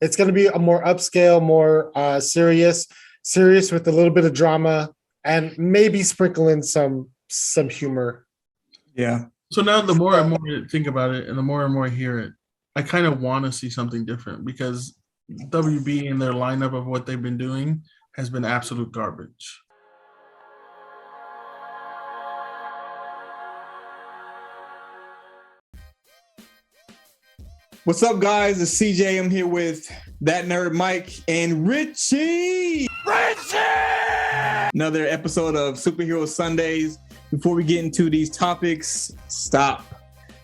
It's going to be a more upscale, more serious with a little bit of drama and maybe sprinkle in some humor. Yeah. So now the more and more I think about it and the more I hear it, I kind of want to see something different because WB and their lineup of what they've been doing has been absolute garbage. What's up, guys? It's CJ. I'm here with that nerd Mike and Richie. Another episode of Superhero Sundays. Before we get into these topics, stop.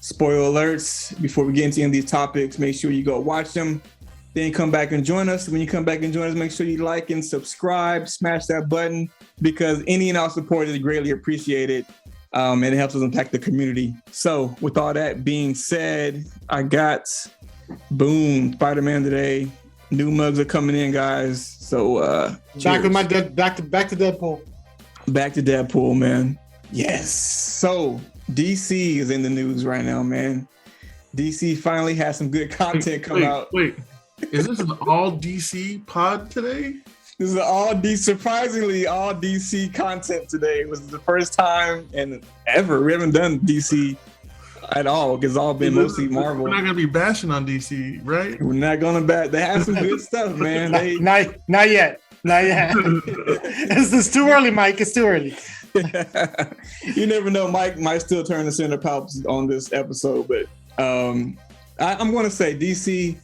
Spoiler alerts. Before we get into any of these topics, make sure you go watch them. Then come back and join us. When you come back and join us, make sure you like and subscribe, smash that button, because any and all support is greatly appreciated. And it helps us impact the community. So with all that being said, I got boom, Spider-Man today. New mugs are coming in, guys. So back with my back to Deadpool. Back to Deadpool, man. Yes. So DC is in the news right now, man. DC finally has some good content come out. Wait, is this an all DC pod today? This is surprisingly all DC content today. It was the first time and ever we haven't done DC at all because it's all been mostly Marvel. We're not gonna be bashing on DC, right? We're not gonna bash. They have some good stuff, man. Not yet. It's too early, Mike. It's too early. You never know. Mike might still turn the center pops on this episode, but I'm going to say DC,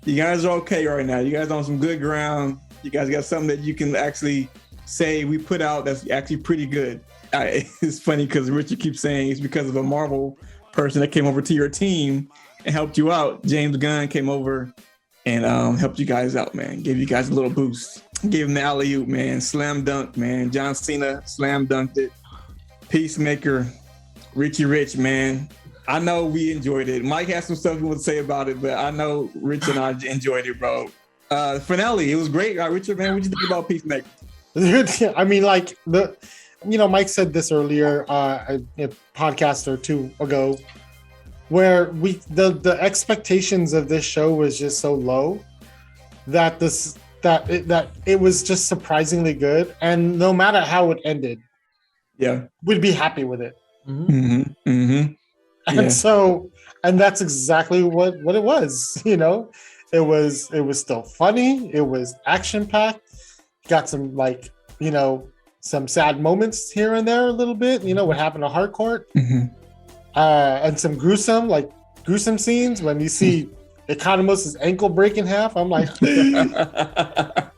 you guys are okay right now. You guys on some good ground. You guys got something that you can actually say we put out that's actually pretty good. It's funny because Richard keeps saying it's because of a Marvel person that came over to your team and helped you out. James Gunn came over and helped you guys out, man. Gave you guys a little boost. Gave him the alley-oop, man. Slam dunk, man. John Cena slam dunked it. Peacemaker, Richie Rich, man. I know we enjoyed it. Mike has some stuff he wants to say about it, but I know Rich and I enjoyed it, bro. Finale, it was great. Richard, man, what did you think about Peacemaker? I mean, like Mike said this earlier, a podcast or two ago, where the expectations of this show was just so low that it was just surprisingly good, and no matter how it ended, we'd be happy with it. Mm-hmm. Mm-hmm. And so, and that's exactly what it was. It was still funny. It was action packed. Got some some sad moments here and there a little bit. What happened to Harcourt, and some gruesome scenes when you see Economos' ankle break in half. I'm like, that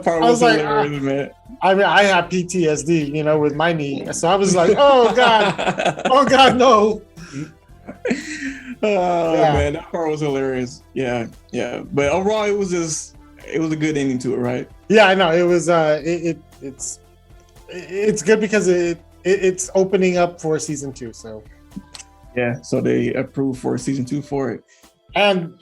part was hilarious, man. I mean, I have PTSD, with my knee, so I was like, oh god, no. Man, that part was hilarious. Yeah. But overall, it was a good ending to it, right? Yeah, I know. It was. It's good because it's opening up for season 2. So. Yeah. So they approved for season 2 for it. And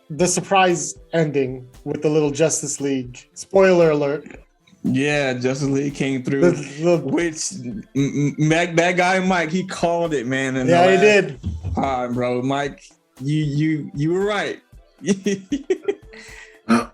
the surprise ending with the little Justice League. Spoiler alert. Yeah, Justice League came through, which that guy Mike, he called it, man. He did. Bro, Mike, you were right.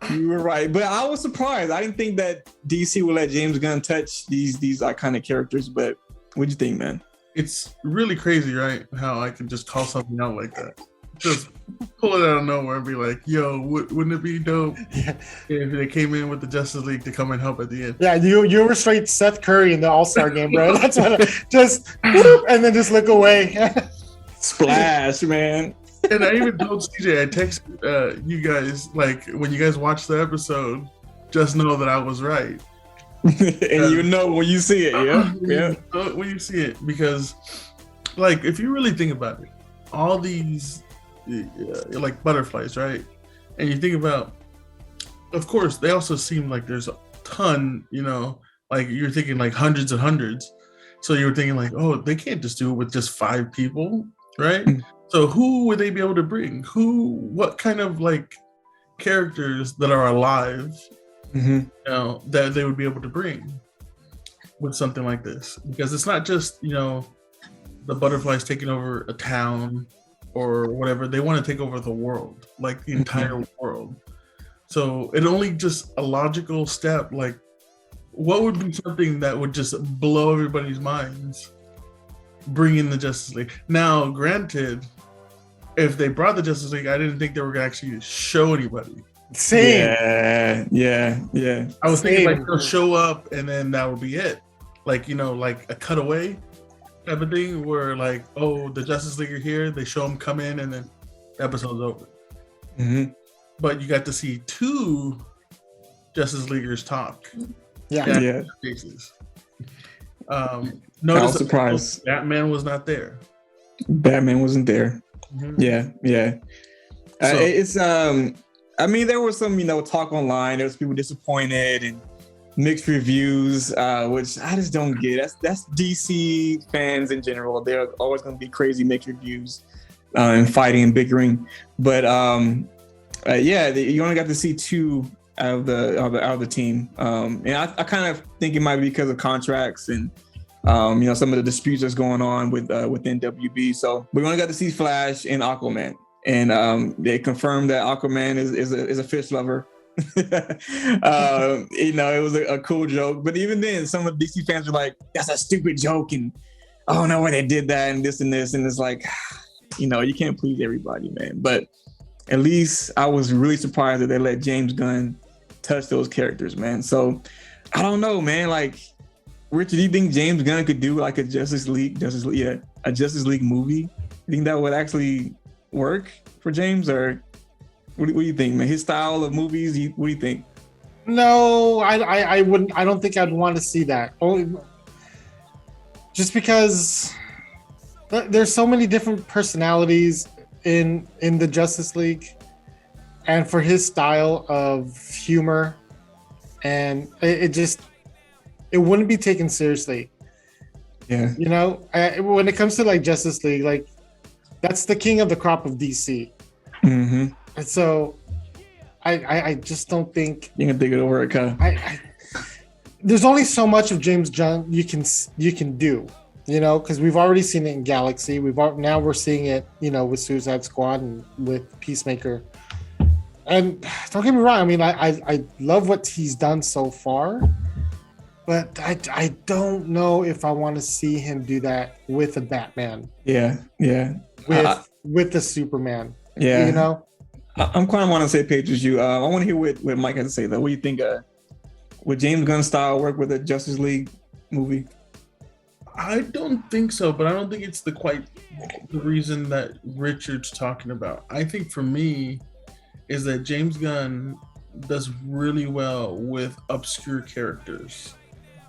You were right, but I was surprised. I didn't think that DC would let James Gunn touch these iconic characters. But what'd you think, man? It's really crazy, right? How I can just call something out like that. Just pull it out of nowhere and be like, yo, wouldn't it be dope if they came in with the Justice League to come and help at the end? Yeah, you were straight Seth Curry in the All-Star game, bro. That's what just whoop, and then just look away. Splash, man. And I even told CJ, I texted you guys, like, when you guys watch the episode, just know that I was right. And you know when you see it, yeah. When you see it, because, like, if you really think about it, all these like butterflies, right? And you think about, of course, they also seem like there's a ton, like you're thinking like hundreds and hundreds. So you were thinking like, oh, they can't just do it with just 5 people, right? So who would they be able to bring? What kind of like characters that are alive, that they would be able to bring with something like this? Because it's not just, the butterflies taking over a town or whatever. They want to take over the world, like the entire world. So it only just a logical step. Like, what would be something that would just blow everybody's minds? Bring in the Justice League. Now, granted, if they brought the Justice League, I didn't think they were gonna actually show anybody. Same. Yeah. I was thinking Same. like they'll show up and then that would be it. Like, you know, like a cutaway type of thing where like, oh, the Justice League are here. They show them come in and then the episode's over. Mm-hmm. But you got to see 2 Justice Leaguers talk. Yeah. Faces. I was Notice surprised. Batman was not there. Batman wasn't there. Mm-hmm. Yeah. So- It's I mean, there was some, talk online. There was people disappointed and mixed reviews, which I just don't get. That's DC fans in general. They're always going to be crazy mixed reviews and fighting and bickering. But you only got to see 2 out of the team, and I kind of think it might be because of contracts and some of the disputes that's going on within WB. So we only got to see Flash and Aquaman. And they confirmed that Aquaman is a fish lover. It was a cool joke, but even then, some of the DC fans were like, "That's a stupid joke," and I don't know why they did that, and this, and it's like, you can't please everybody, man. But at least I was really surprised that they let James Gunn touch those characters, man. So I don't know, man. Like, Richard, do you think James Gunn could do like a Justice League movie? You think that would actually work for James, or what do you think, man? His style of movies, what do you think? No, I wouldn't. I don't think I'd want to see that. Only just because there's so many different personalities in the Justice League, and for his style of humor, and it wouldn't be taken seriously. Yeah. When it comes to like Justice League, like that's the king of the crop of DC. Mm-hmm. And so I just don't think you can think it over, kind of. There's only so much of James Gunn you can do, because we've already seen it in Galaxy. Now we're seeing it, with Suicide Squad and with Peacemaker. And don't get me wrong, I mean, I love what he's done so far, but I don't know if I want to see him do that with a Batman. Yeah. With the Superman. Yeah. I'm kind of on the same page as you. I want to hear what Mike has to say, though. What do you think? Would James Gunn style work with a Justice League movie? I don't think so, but I don't think it's the reason that Richard's talking about. I think for me is that James Gunn does really well with obscure characters.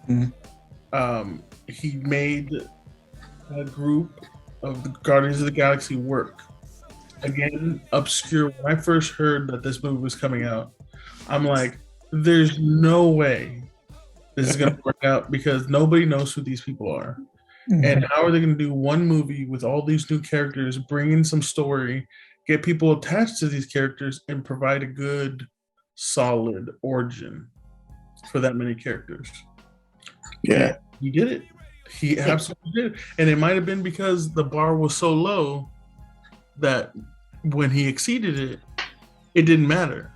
Mm-hmm. He made a group of the Guardians of the Galaxy work. Again, obscure. When I first heard that this movie was coming out, I'm like, there's no way this is going to work out because nobody knows who these people are. Mm-hmm. And how are they going to do one movie with all these new characters, bring in some story, get people attached to these characters, and provide a good, solid origin for that many characters? Yeah. And he did it. He absolutely did. And it might have been because the bar was so low that when he exceeded it, it didn't matter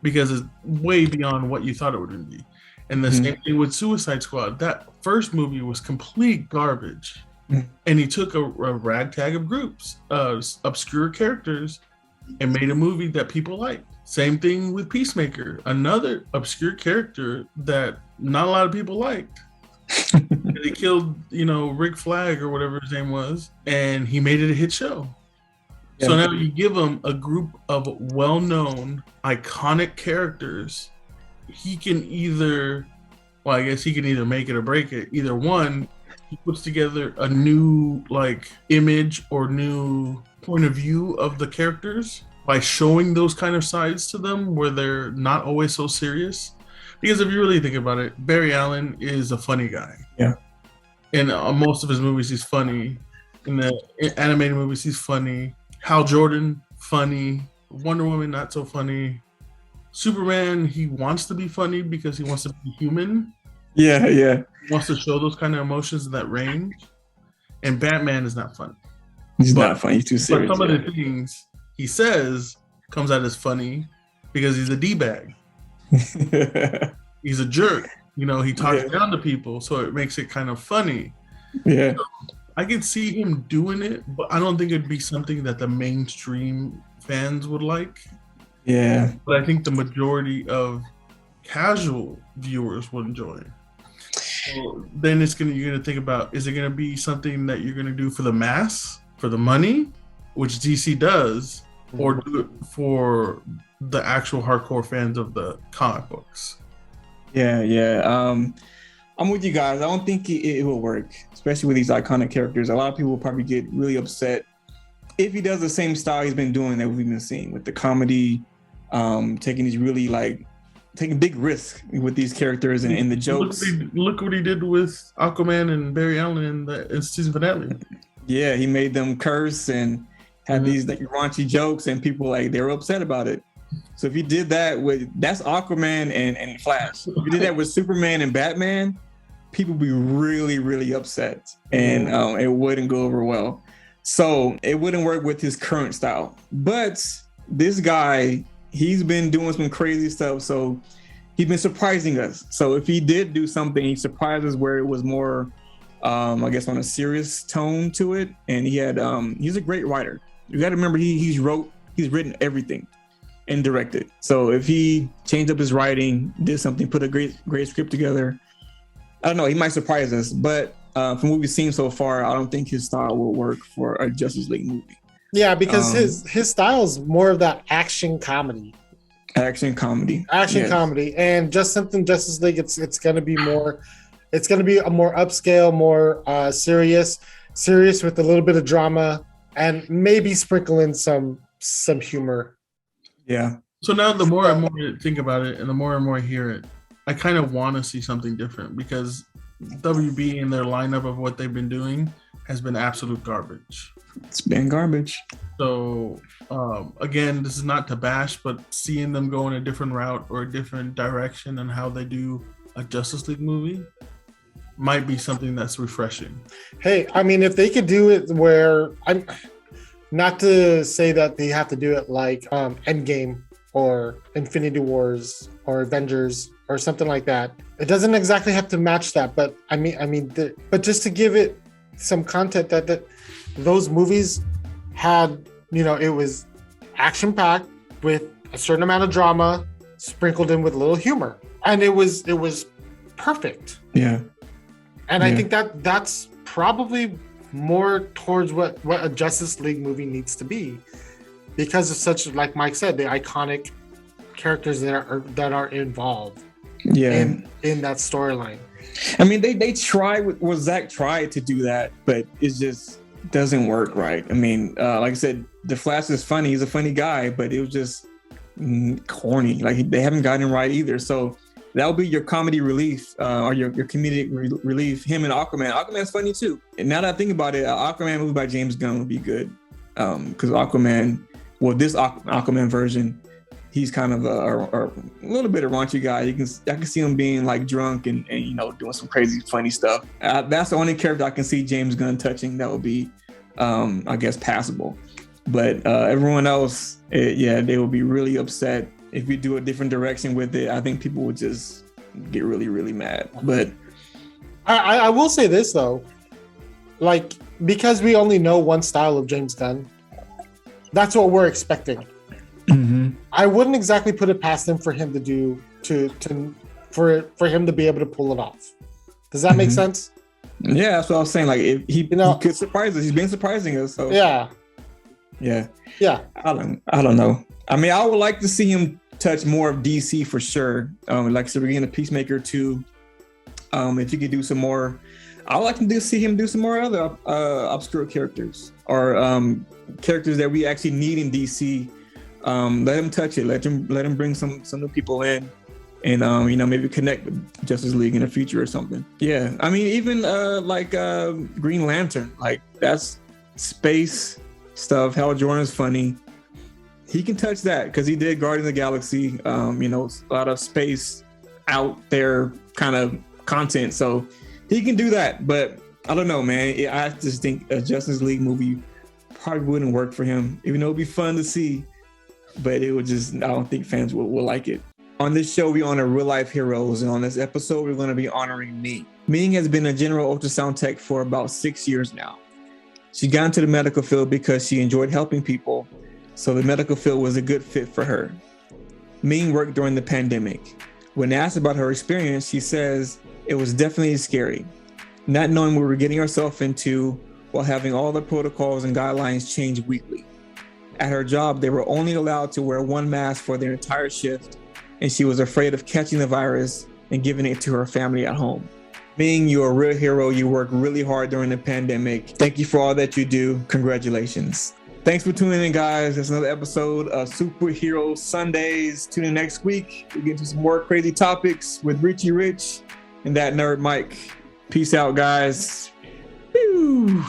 because it's way beyond what you thought it would be. And the same thing with Suicide Squad. That first movie was complete garbage. And he took a ragtag of groups, obscure characters, and made a movie that people liked. Same thing with Peacemaker, another obscure character that not a lot of people liked. And he killed, Rick Flag or whatever his name was, and he made it a hit show. Yeah. So now you give him a group of well-known, iconic characters. He can either make it or break it. Either one, he puts together a new image or new point of view of the characters by showing those kind of sides to them where they're not always so serious. Because if you really think about it, Barry Allen is a funny guy. Yeah. In most of his movies, he's funny. In the animated movies, he's funny. Hal Jordan, funny. Wonder Woman, not so funny. Superman, he wants to be funny because he wants to be human. Yeah. He wants to show those kind of emotions in that range. And Batman is not funny. He's not funny. He's too serious. But some of the things he says comes out as funny because he's a d-bag. He's a jerk. He talks down to people, so it makes it kind of funny. Yeah. So I can see him doing it, but I don't think it'd be something that the mainstream fans would like. Yeah. But I think the majority of casual viewers would enjoy it. So then you're gonna think about, is it gonna be something that you're gonna do for the mass, for the money, which DC does, or do it for the actual hardcore fans of the comic books? Yeah. I'm with you guys. I don't think it will work, especially with these iconic characters. A lot of people will probably get really upset if he does the same style he's been doing that we've been seeing with the comedy, taking these really taking big risks with these characters and the jokes. Look what he did with Aquaman and Barry Allen in the season finale. Yeah, he made them curse and had these raunchy jokes, and people they were upset about it. So if you did that that's Aquaman and Flash. If you did that with Superman and Batman, people would be really, really upset, and it wouldn't go over well. So it wouldn't work with his current style. But this guy, he's been doing some crazy stuff. So he's been surprising us. So if he did do something, he surprised us where it was more, I guess, on a serious tone to it. And he had, he's a great writer. You got to remember, he's written everything and directed. So if he changed up his writing, did something, put a great script together, I don't know, he might surprise us. But from what we've seen so far, I don't think his style will work for a Justice League movie. Yeah, because his style is more of that action comedy. Comedy, and just something Justice League. It's going to be more. It's going to be a more upscale, more serious with a little bit of drama and maybe sprinkle in some humor. Yeah. So now the more and more I think about it, and the more and more I hear it, I kind of want to see something different, because WB and their lineup of what they've been doing has been absolute garbage. It's been garbage. So again, this is not to bash, but seeing them go in a different route or a different direction and how they do a Justice League movie might be something that's refreshing. Hey, I mean, if they could do it where, I'm not to say that they have to do it like Endgame or Infinity Wars or Avengers or something like that. It doesn't exactly have to match that, but but just to give it some content that those movies had, it was action packed with a certain amount of drama sprinkled in with a little humor, and it was perfect. Yeah. And I think that's probably more towards what a Justice League movie needs to be, because of such, like Mike said, the iconic characters that are involved in that storyline. I mean, they tried. Zach tried to do that, but it just doesn't work right. I mean, like I said, the Flash is funny. He's a funny guy, but it was just corny. Like, they haven't gotten it right either. So that'll be your comedy relief, or your comedic relief. Him and Aquaman. Aquaman's funny too. And now that I think about it, Aquaman movie by James Gunn would be good, because Aquaman, this Aquaman version, he's kind of a little bit of raunchy guy. I can see him being like drunk and doing some crazy funny stuff. That's the only character I can see James Gunn touching that would be, I guess, passable. But everyone else, they will be really upset if we do a different direction with it. I think people would just get really, really mad. But I will say this though, like, because we only know one style of James Gunn, that's what we're expecting. Mm-hmm. I wouldn't exactly put it past him for him to for him to be able to pull it off. Does that make sense? Yeah, that's what I was saying. Like, if he could surprise us. He's been surprising us. So. Yeah. I don't know. I mean, I would like to see him touch more of DC for sure. Like I said, we're getting a Peacemaker 2. If he could do some more, I would like to see him do some more other obscure characters, or characters that we actually need in DC. Let him touch it. Let him bring some new people in, and maybe connect with Justice League in the future or something. Yeah, I mean, even like Green Lantern, like, that's space stuff. Hal Jordan's funny. He can touch that because he did Guardians of the Galaxy. A lot of space out there kind of content, so he can do that. But I don't know, man. I just think a Justice League movie probably wouldn't work for him, even though it'd be fun to see. but it was just, I don't think fans will like it. On this show, we honor real life heroes, and on this episode, we're going to be honoring Ming. Ming has been a general ultrasound tech for about 6 years now. She got into the medical field because she enjoyed helping people, so the medical field was a good fit for her. Ming worked during the pandemic. When asked about her experience, she says it was definitely scary, not knowing what we were getting ourselves into while having all the protocols and guidelines change weekly. At her job, they were only allowed to wear one mask for their entire shift, and she was afraid of catching the virus and giving it to her family at home. Ming, you're a real hero. You worked really hard during the pandemic. Thank you for all that you do. Congratulations. Thanks for tuning in, guys. That's another episode of Superhero Sundays. Tune in next week. We'll get into some more crazy topics with Richie Rich and that nerd Mike. Peace out, guys. Woo.